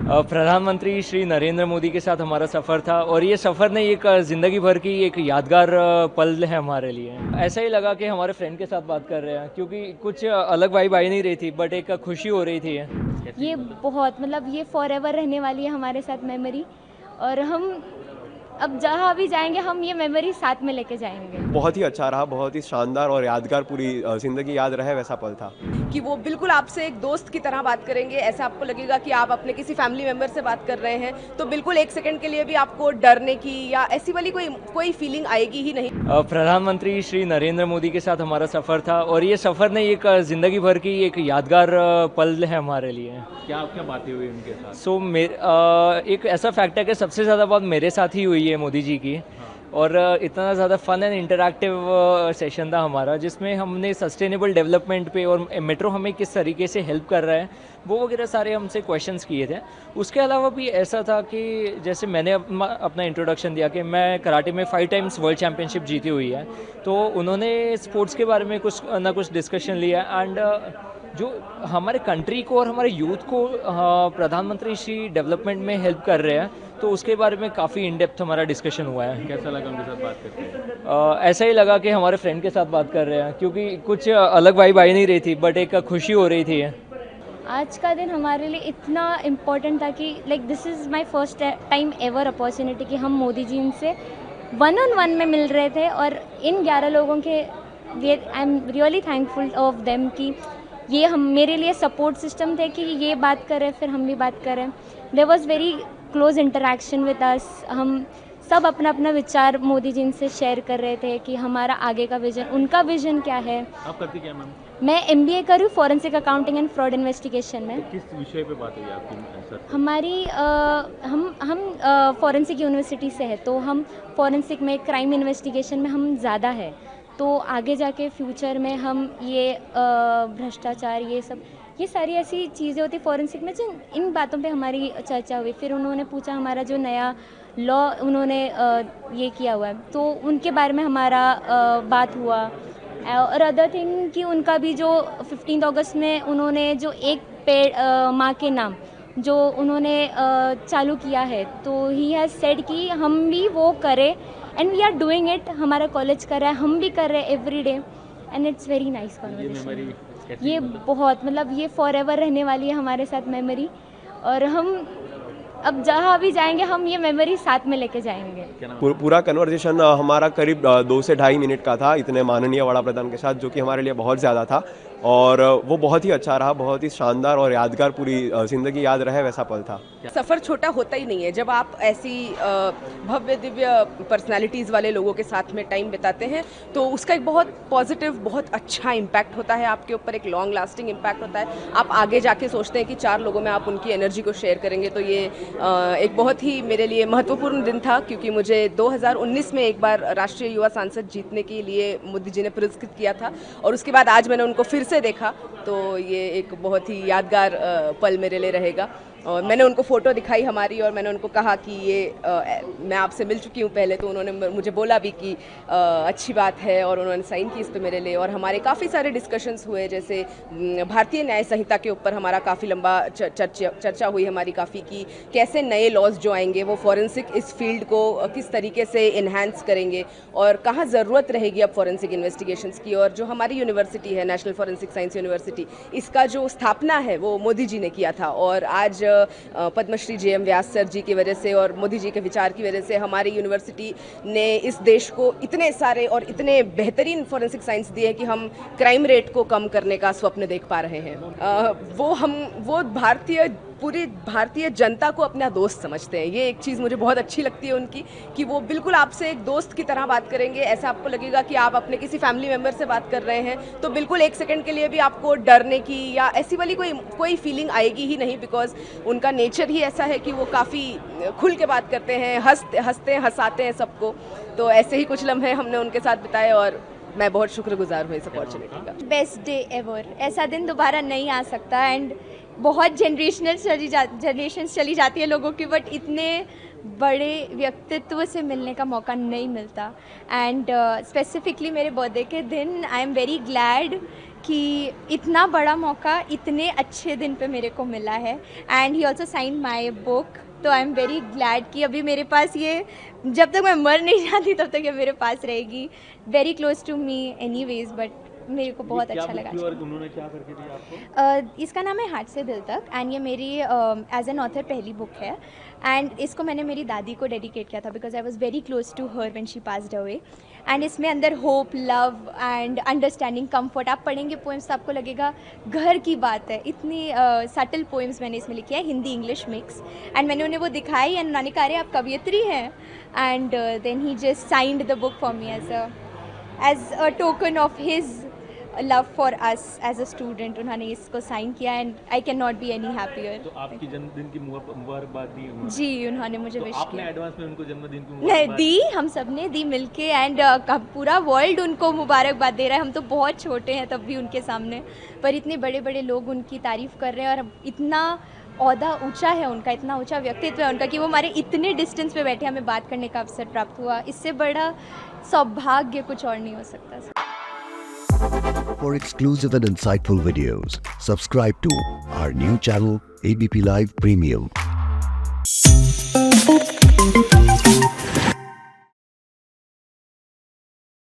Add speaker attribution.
Speaker 1: प्रधानमंत्री श्री नरेंद्र मोदी के साथ हमारा सफ़र था और ये सफ़र ने एक ज़िंदगी भर की एक यादगार पल है हमारे लिए। ऐसा ही लगा कि हमारे फ्रेंड के साथ बात कर रहे हैं, क्योंकि कुछ अलग वाइब आ नहीं रही थी, बट एक खुशी हो रही थी।
Speaker 2: ये बहुत ये फॉरएवर रहने वाली है हमारे साथ मेमोरी। और हम अब जहाँ भी जाएंगे हम ये मेमोरी साथ में लेके जाएंगे।
Speaker 3: बहुत ही अच्छा रहा, बहुत ही शानदार और यादगार, पूरी ज़िंदगी याद रहे वैसा पल था।
Speaker 4: कि वो बिल्कुल आपसे एक दोस्त की तरह बात करेंगे, ऐसा आपको लगेगा कि आप अपने किसी फैमिली मेंबर से बात कर रहे हैं, तो बिल्कुल एक सेकंड के लिए भी आपको डरने की या ऐसी वाली कोई फीलिंग आएगी ही नहीं।
Speaker 1: प्रधानमंत्री श्री नरेंद्र मोदी के साथ हमारा सफ़र था और ये सफ़र ने एक ज़िंदगी भर की एक यादगार पल है हमारे लिए।
Speaker 5: क्या क्या बातें हुई उनके साथ?
Speaker 1: एक ऐसा फैक्ट है कि सबसे ज़्यादा बात मेरे साथ ही हुई है मोदी जी की। और इतना ज़्यादा फन एंड इंटरैक्टिव सेशन था हमारा, जिसमें हमने सस्टेनेबल डेवलपमेंट पे और मेट्रो हमें किस तरीके से हेल्प कर रहा है वो वगैरह सारे हमसे क्वेश्चंस किए थे। उसके अलावा भी ऐसा था कि जैसे मैंने अपना इंट्रोडक्शन दिया कि मैं कराटे में 5 टाइम्स वर्ल्ड चैम्पियनशिप जीती हुई है, तो उन्होंने स्पोर्ट्स के बारे में कुछ ना कुछ डिस्कशन लिया। एंड जो हमारे कंट्री को और हमारे यूथ को प्रधानमंत्री श्री डेवलपमेंट में हेल्प कर रहे हैं, तो उसके बारे में काफ़ी इन डेप्थ हमारा डिस्कशन हुआ है।
Speaker 5: कैसा लगा उनके साथ बात करके?
Speaker 1: ऐसा ही लगा कि हमारे फ्रेंड के साथ बात कर रहे हैं, क्योंकि कुछ अलग वाइब आ नहीं रही थी, बट एक खुशी हो रही थी।
Speaker 2: आज का दिन हमारे लिए इतना इम्पोर्टेंट था कि this is my first time ever opportunity कि हम मोदी जी से 1-on-1 में मिल रहे थे। और इन 11 लोगों के I am really thankful of them कि ये हम मेरे लिए सपोर्ट सिस्टम थे कि ये बात करें फिर हम भी बात करें। There was very close interaction with us. हम सब अपना अपना विचार मोदी जी से शेयर कर रहे थे कि हमारा आगे का विजन, उनका विजन क्या है।
Speaker 5: आप करती क्या मैम?
Speaker 2: मैं MBA कर रही हूँ forensic accounting and fraud investigation में।
Speaker 5: तो किस विषय पे बात हुई आपकी सर?
Speaker 2: हमारी हम फॉरेंसिक यूनिवर्सिटी से है, तो हम फॉरेंसिक में क्राइम इन्वेस्टिगेशन में हम ज़्यादा है। तो आगे जाके फ्यूचर में हम ये भ्रष्टाचार ये सारी ऐसी चीज़ें होती फॉरेंसिक में, जिन इन बातों पे हमारी चर्चा हुई। फिर उन्होंने पूछा हमारा जो नया लॉ उन्होंने ये किया हुआ है, तो उनके बारे में हमारा बात हुआ। और अदर थिंग कि उनका भी जो 15 अगस्त में उन्होंने जो एक पेड़ माँ के नाम जो उन्होंने चालू किया है, तो ही हैज़ सेड कि हम भी वो करें and we are doing it. हमारा कॉलेज कर रहा है, हम भी कर रहे हैं every day, and it's very nice conversation. ये बहुत ये फॉरएवर रहने वाली है हमारे साथ मेमोरी। और हम अब जहाँ भी जाएंगे हम ये मेमोरी साथ में लेके जाएंगे।
Speaker 3: पूरा कन्वर्सेशन हमारा करीब 2 से ढाई मिनट का था, इतने माननीय वड़ा प्रधान के साथ, जो कि हमारे लिए बहुत ज़्यादा था। और वो बहुत ही अच्छा रहा, बहुत ही शानदार और यादगार, पूरी ज़िंदगी याद रहे वैसा पल था।
Speaker 4: सफ़र छोटा होता ही नहीं है जब आप ऐसी भव्य दिव्य पर्सनालिटीज़ वाले लोगों के साथ में टाइम बिताते हैं, तो उसका एक बहुत पॉजिटिव, बहुत अच्छा इम्पैक्ट होता है आपके ऊपर, एक लॉन्ग लास्टिंग इम्पैक्ट होता है। आप आगे जाके सोचते हैं कि 4 लोगों में आप उनकी एनर्जी को शेयर करेंगे, तो ये एक बहुत ही मेरे लिए महत्वपूर्ण दिन था, क्योंकि मुझे 2019 में एक बार राष्ट्रीय युवा सांसद जीतने के लिए मोदी जी ने पुरस्कृत किया था, और उसके बाद आज मैंने उनको फिर से देखा, तो ये एक बहुत ही यादगार पल मेरे लिए रहेगा। और मैंने उनको फ़ोटो दिखाई हमारी, और मैंने उनको कहा कि ये मैं आपसे मिल चुकी हूँ पहले, तो उन्होंने मुझे बोला भी कि अच्छी बात है, और उन्होंने साइन की इस पे मेरे लिए। और हमारे काफ़ी सारे डिस्कशंस हुए, जैसे भारतीय न्याय संहिता के ऊपर हमारा काफ़ी लंबा चर्चा हुई हमारी काफ़ी, कि कैसे नए लॉज जो आएंगे वो फॉरेंसिक इस फील्ड को किस तरीके से इन्हांस करेंगे, और कहाँ ज़रूरत रहेगी अब फॉरेंसिक इन्वेस्टिगेशंस की। और जो हमारी यूनिवर्सिटी है, नेशनल फॉरेंसिक साइंस यूनिवर्सिटी, इसका जो स्थापना है वो मोदी जी ने किया था, और आज पद्मश्री JM व्यास सर जी की वजह से और मोदी जी के विचार की वजह से हमारी यूनिवर्सिटी ने इस देश को इतने सारे और इतने बेहतरीन फॉरेंसिक साइंस दिए कि हम क्राइम रेट को कम करने का स्वप्न देख पा रहे हैं। वो पूरी भारतीय जनता को अपना दोस्त समझते हैं। ये एक चीज़ मुझे बहुत अच्छी लगती है उनकी, कि वो बिल्कुल आपसे एक दोस्त की तरह बात करेंगे, ऐसा आपको लगेगा कि आप अपने किसी फैमिली मेम्बर से बात कर रहे हैं, तो बिल्कुल एक सेकंड के लिए भी आपको डरने की या ऐसी वाली कोई फीलिंग आएगी ही नहीं, बिकॉज उनका नेचर ही ऐसा है कि वो काफ़ी खुल के बात करते हैं, हंसते हंसाते हैं सबको। तो ऐसे ही कुछ लम्हे हमने उनके साथ बिताए, और मैं बहुत शुक्रगुजार हूँ इस अपॉर्चुनिटी का।
Speaker 6: बेस्ट डे एवर, ऐसा दिन दोबारा नहीं आ सकता। एंड बहुत जनरेशन्स चली जाती है लोगों की, बट इतने बड़े व्यक्तित्व से मिलने का मौका नहीं मिलता। एंड स्पेसिफिकली मेरे बर्थडे के दिन आई एम वेरी ग्लैड कि इतना बड़ा मौका इतने अच्छे दिन पे मेरे को मिला है and he also sign my book. तो आई एम वेरी ग्लैड कि अभी मेरे पास ये, जब तक मैं मर नहीं जाती तब तक ये मेरे पास रहेगी। Very close to me anyways, but मेरे को बहुत अच्छा लगा।
Speaker 5: और उन्होंने क्या करके दिया आपको?
Speaker 6: इसका नाम है हाथ से दिल तक एंड ये मेरी एज एन ऑथर पहली बुक है एंड इसको मैंने मेरी दादी को डेडिकेट किया था because I was very close to her when she passed away. And इसमें अंदर hope, love and understanding, comfort, आप पढ़ेंगे पोएम्स तो आपको लगेगा घर की बात है। इतनी सटल पोएम्स मैंने इसमें लिखी है, हिंदी इंग्लिश मिक्स। एंड मैंने उन्हें वो दिखाई एंड उन्होंने कहा, अरे आप कवियत्री हैं। And then he just signed the book for me as a token of his love for us as a student. उन्होंने इसको साइन किया and I can not be any happier.
Speaker 5: तो आपकी जन्मदिन की मुबारकबाद दी उन्होंने?
Speaker 6: जी, उन्होंने मुझे
Speaker 5: तो
Speaker 6: विश
Speaker 5: आपने
Speaker 6: किया।
Speaker 5: एडवांस में उनको जन्मदिन की
Speaker 6: नहीं
Speaker 5: मुबारकबाद
Speaker 6: दी, हम सब ने दी मिलके एंड पूरा वर्ल्ड उनको मुबारकबाद दे रहा है। हम तो बहुत छोटे हैं तब भी उनके सामने, पर इतने बड़े बड़े लोग उनकी तारीफ़ कर रहे हैं और इतना औहदा ऊंचा है उनका, इतना ऊंचा व्यक्तित्व है उनका कि वो हमारे इतने डिस्टेंस पे बैठे हमें बात करने का अवसर प्राप्त हुआ। इससे बड़ा सौभाग्य कुछ और नहीं हो सकता।
Speaker 7: For exclusive and insightful videos, subscribe to our new channel ABP Live Premium.